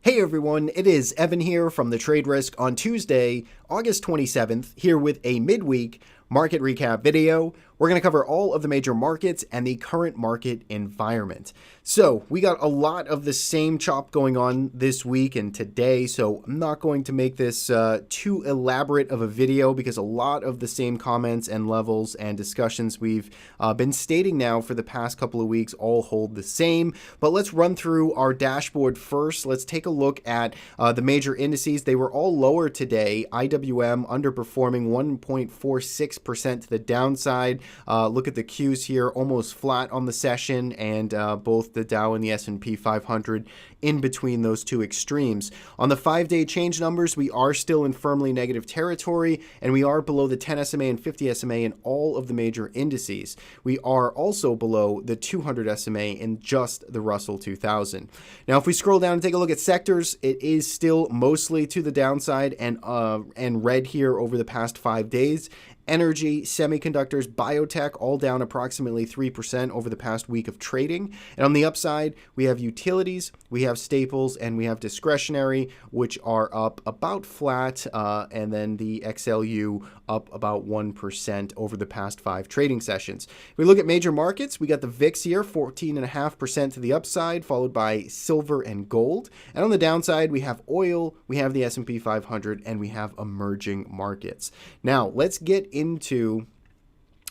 Hey everyone, it is Evan here from the Trade Risk on Tuesday, August 27th, here with a midweek market recap video. We're going to cover all of the major markets and the current market environment. So we got a lot of the same chop going on this week and today, so I'm not going to make this too elaborate of a video because a lot of the same comments and levels and discussions we've been stating now for the past couple of weeks all hold the same. But let's run through our dashboard first. Let's take a look at the major indices. They were all lower today. IWM underperforming 1.46% to the downside. Look at the Qs here, almost flat on the session, and both the Dow and the S&P 500 in between those two extremes. On the 5-day change numbers, we are still in firmly negative territory, and we are below the 10 SMA and 50 SMA in all of the major indices. We are also below the 200 SMA in just the Russell 2000. Now, if we scroll down and take a look at sectors, it is still mostly to the downside and red here over the past 5 days. Energy, semiconductors, biotech, all down approximately 3% over the past week of trading. And on the upside, we have utilities, we have staples, and we have discretionary, which are up about flat, and then the XLU up about 1% over the past 5 trading sessions. If we look at major markets, we got the VIX here, 14.5% to the upside, followed by silver and gold. And on the downside, we have oil, we have the S&P 500, and we have emerging markets. Now, let's get into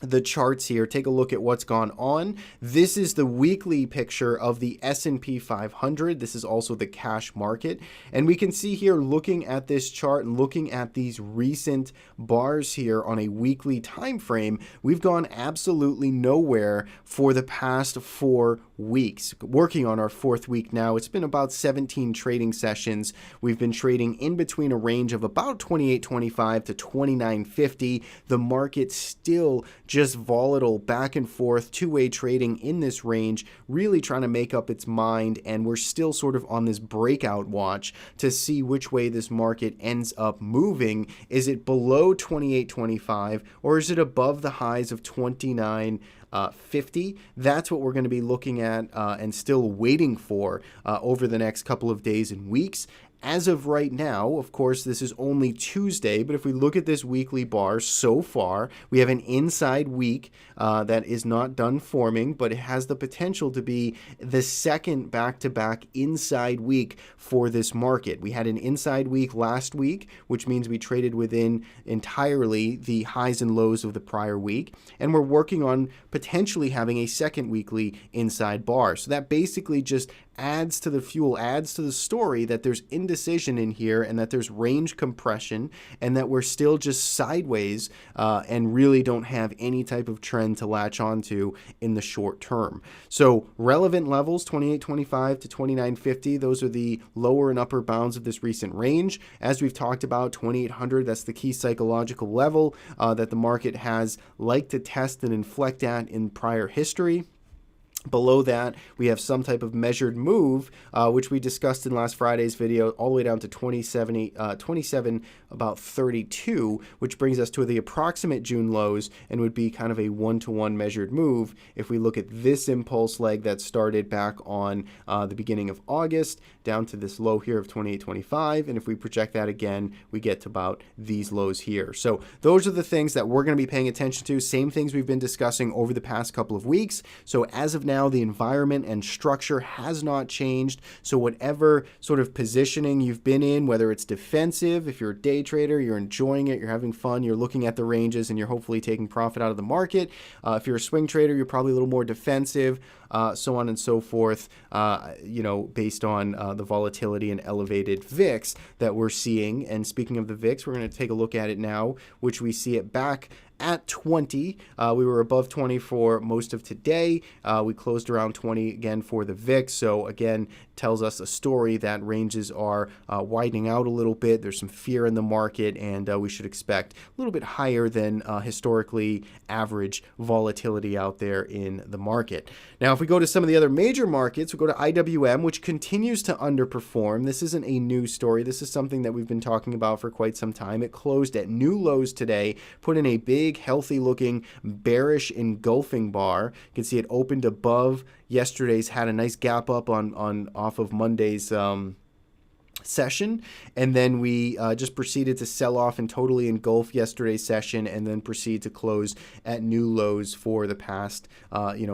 the charts here. Take a look at what's gone on. This is the weekly picture of the S&P 500. This is also the cash market. And we can see here, looking at this chart and looking at these recent bars here on a weekly time frame, we've gone absolutely nowhere for the past 4 weeks. Working on our 4th week now. It's been about 17 trading sessions. We've been trading in between a range of about 28.25 to 29.50. The market still just volatile back and forth, two-way trading in this range, really trying to make up its mind, and we're still sort of on this breakout watch to see which way this market ends up moving. Is it below 28.25 or is it above the highs of 29.50? That's what we're going to be looking at and still waiting for over the next couple of days and weeks. As of right now, of course, this is only Tuesday, but if we look at this weekly bar so far, we have an inside week that is not done forming, but it has the potential to be the second back-to-back inside week for this market. We had an inside week last week, which means we traded within entirely the highs and lows of the prior week, and we're working on potentially having a second weekly inside bar. So that basically just adds to the fuel, adds to the story that there's indecision in here and that there's range compression and that we're still just sideways and really don't have any type of trend to latch onto in the short term. So relevant levels, 28.25 to 29.50, those are the lower and upper bounds of this recent range. As we've talked about, 2800, that's the key psychological level that the market has liked to test and inflect at in prior history. Below that, we have some type of measured move, which we discussed in last Friday's video, all the way down to 27 about 32, which brings us to the approximate June lows and would be kind of a one-to-one measured move if we look at this impulse leg that started back on the beginning of August down to this low here of 28.25. And if we project that again, we get to about these lows here. So those are the things that we're going to be paying attention to. Same things we've been discussing over the past couple of weeks. So as of now, the environment and structure has not changed. So whatever sort of positioning you've been in, whether it's defensive, if you're a day trader, you're enjoying it, you're having fun, you're looking at the ranges and you're hopefully taking profit out of the market. If you're a swing trader, you're probably a little more defensive, so on and so forth, based on the volatility and elevated VIX that we're seeing. And speaking of the VIX, we're going to take a look at it now, which we see it back at 20. We were above 20 for most of today. We closed around 20 again for the VIX. So again, tells us a story that ranges are widening out a little bit. There's some fear in the market, and we should expect a little bit higher than historically average volatility out there in the market. Now, if we go to some of the other major markets, we go to IWM, which continues to underperform. This isn't a new story. This is something that we've been talking about for quite some time. It closed at new lows today, put in a big, healthy looking bearish engulfing bar. You can see it opened above yesterday's, had a nice gap up on off of Monday's session, and then we just proceeded to sell off and totally engulf yesterday's session, and then proceed to close at new lows for the past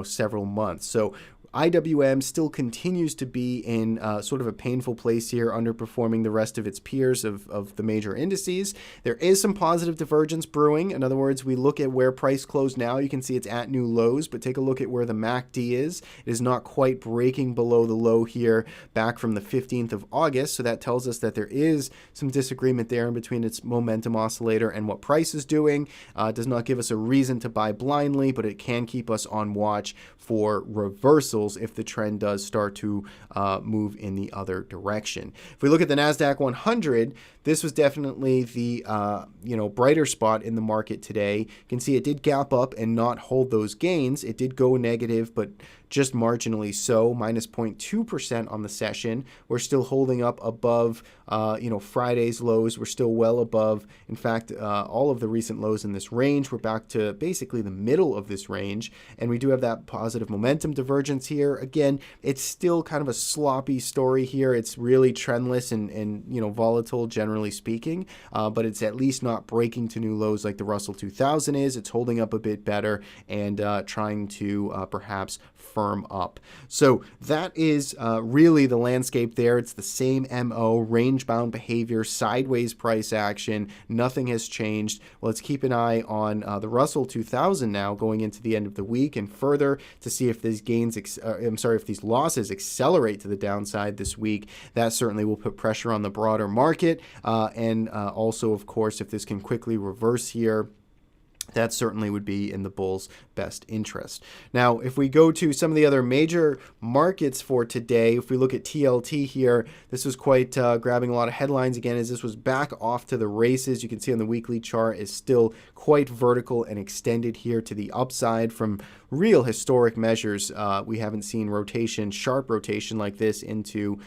several months. So IWM still continues to be in sort of a painful place here, underperforming the rest of its peers of the major indices. There is some positive divergence brewing. In other words, we look at where price closed now. You can see it's at new lows, but take a look at where the MACD is. It is not quite breaking below the low here back from the 15th of August. So that tells us that there is some disagreement there in between its momentum oscillator and what price is doing. It does not give us a reason to buy blindly, but it can keep us on watch for reversals if the trend does start to move in the other direction. If we look at the NASDAQ 100, this was definitely the brighter spot in the market today. You can see it did gap up and not hold those gains. It did go negative, but just marginally so, minus 0.2% on the session. We're still holding up above, Friday's lows. We're still well above, in fact, all of the recent lows in this range. We're back to basically the middle of this range, and we do have that positive momentum divergence here. Again, it's still kind of a sloppy story here. It's really trendless and volatile, generally speaking, but it's at least not breaking to new lows like the Russell 2000 is. It's holding up a bit better and trying to perhaps firm up. So that is really the landscape there. It's the same MO, range-bound behavior, sideways price action. Nothing has changed. Well, let's keep an eye on the Russell 2000 now going into the end of the week and further to see if these if these losses accelerate to the downside this week. That certainly will put pressure on the broader market. And also, of course, if this can quickly reverse here, that certainly would be in the bull's best interest. Now, if we go to some of the other major markets for today, if we look at TLT here, this was quite grabbing a lot of headlines again as this was back off to the races. You can see on the weekly chart is still quite vertical and extended here to the upside from real historic measures. We haven't seen sharp rotation like this into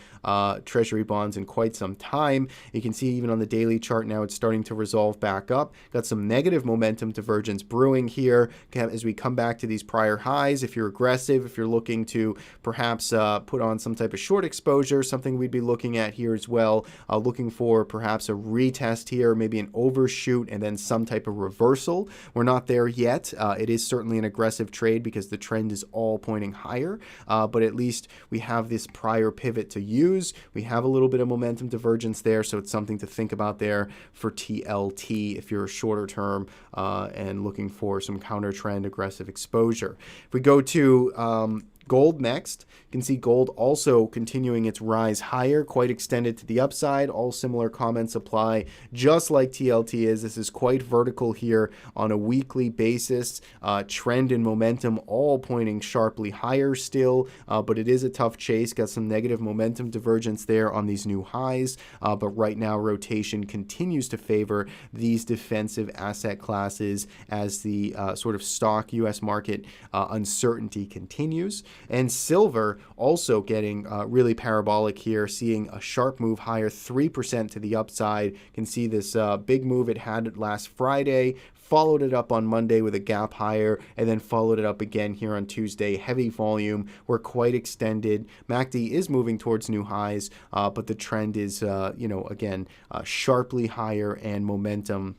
treasury bonds in quite some time. You can see even on the daily chart now it's starting to resolve back up. Got some negative momentum divergence brewing here as we come back to these prior highs. If you're aggressive, if you're looking to perhaps put on some type of short exposure, something we'd be looking at here as well, looking for perhaps a retest here, maybe an overshoot and then some type of reversal. We're not there yet. It is certainly an aggressive trade because the trend is all pointing higher, but at least we have this prior pivot to use. We have a little bit of momentum divergence there, so it's something to think about there for TLT if you're a shorter term and looking for some counter trend aggressive exposure. If we go to gold next, you can see gold also continuing its rise higher, quite extended to the upside. All similar comments apply, just like TLT is. This is quite vertical here on a weekly basis. Trend and momentum all pointing sharply higher still, but it is a tough chase. Got some negative momentum divergence there on these new highs, but right now rotation continues to favor these defensive asset classes as the sort of stock U.S. market uncertainty continues. And silver also getting really parabolic here, seeing a sharp move higher, 3% to the upside. You can see this big move it had last Friday, followed it up on Monday with a gap higher, and then followed it up again here on Tuesday. Heavy volume. We're quite extended. MACD is moving towards new highs, but the trend is, again, sharply higher, and momentum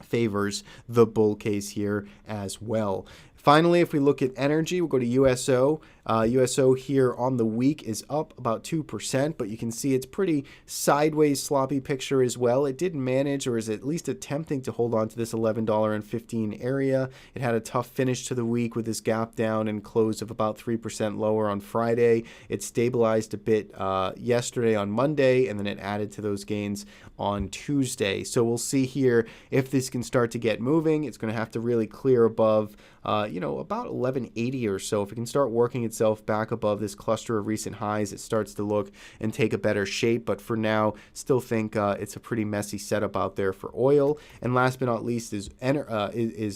favors the bull case here as well. Finally, if we look at energy, we'll go to USO. USO here on the week is up about 2%, but you can see it's pretty sideways sloppy picture as well. It did manage, or is at least attempting to hold on to this $11.15 area. It had a tough finish to the week with this gap down and close of about 3% lower on Friday. It stabilized a bit yesterday on Monday, and then it added to those gains on Tuesday. So we'll see here if this can start to get moving. It's going to have to really clear above about 1180 or so. If it can start working itself back above this cluster of recent highs, it starts to look and take a better shape. But for now, still think it's a pretty messy setup out there for oil. And last but not least is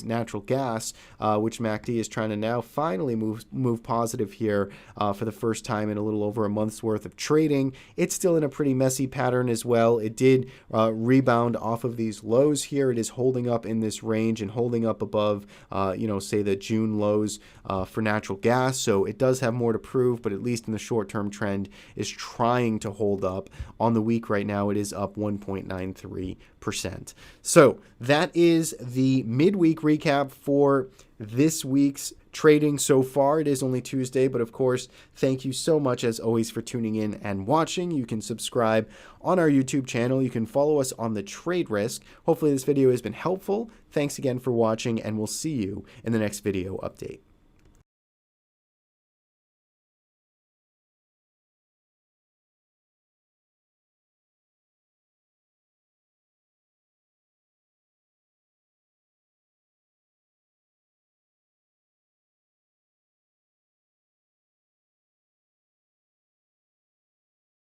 natural gas, which MACD is trying to now finally move positive here for the first time in a little over a month's worth of trading. It's still in a pretty messy pattern as well. It did rebound off of these lows here. It is holding up in this range and holding up above, say the June lows for natural gas. So it does does have more to prove, but at least in the short-term trend is trying to hold up. On the week right now, it is up 1.93%. So that is the midweek recap for this week's trading so far. It is only Tuesday, but of course, thank you so much as always for tuning in and watching. You can subscribe on our YouTube channel. You can follow us on the Trade Risk. Hopefully this video has been helpful. Thanks again for watching, and we'll see you in the next video update.